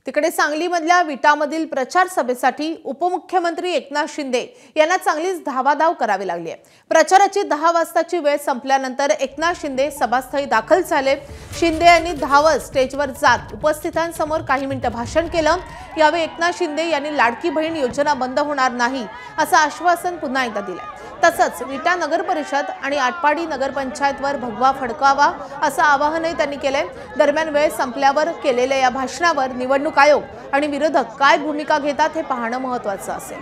तिकडे सांगलीमधल्या विटामधील प्रचार सभेसाठी उपमुख्यमंत्री एकनाथ शिंदे यांना चांगलीच धावाधाव करावी लागली आहे। प्रचाराची 10 वाजताची वेळ संपल्यानंतर एकनाथ शिंदे सभास्थळी दाखल झाले। शिंदे यांनी धावत स्टेजवर जात उपस्थितांसमोर काही मिनिटे भाषण केलं। यावेळी एकनाथ शिंदे यांनी लाडकी बहीण योजना बंद होणार नाही असं आश्वासन पुन्हा एकदा दिलं। तसंच विटा नगर परिषद आणि आटपाडी नगरपंचायतवर भगवा फडकावा असं आवाहनही त्यांनी केले। दरम्यान वेळ संपल्यावर केलेल्या या भाषणावर निवडणूक आयोग आणि विरोधक काय भूमिका घेतात हे पाहणं महत्त्वाचं असेल।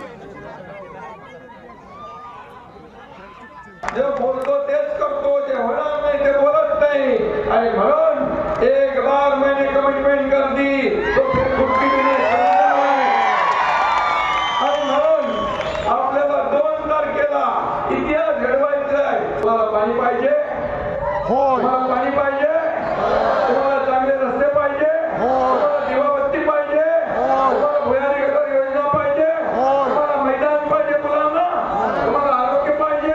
जे बोलतो तेच करतो, जे होणार नाही ते बोलत नाही आणि म्हणून एक बार मैंने कमिटमेंट कर दी तो फिर खुटकी भी नहीं समझना है। आणि म्हणून आपल्याला 2 तारखेला इतिहास घडवायचा आहे। तुम्हाला पाणी पाहिजे, तुम्हाला पाणी पाहिजे, तुम्हाला चांगले रस्ते पाहिजे, तुम्हाला दिवाबत्ती पाहिजे, तुम्हाला भुयारी गटर योजना पाहिजे, तुम्हाला मैदान पाहिजे मुलांना, तुम्हाला आरोग्य पाहिजे,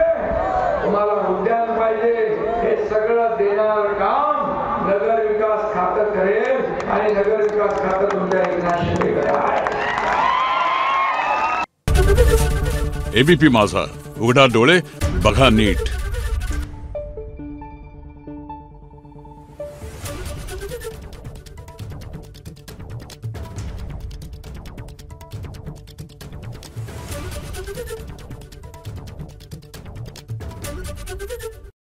तुम्हाला उद्यान पाहिजे, हे सगळं देणार काम नगर विकास खातं करेल आणि नगर विकास खातं तुमच्या एकनाथ शिंदे आहे। एबीपी माझा, उघडा डोळे बघा नीट।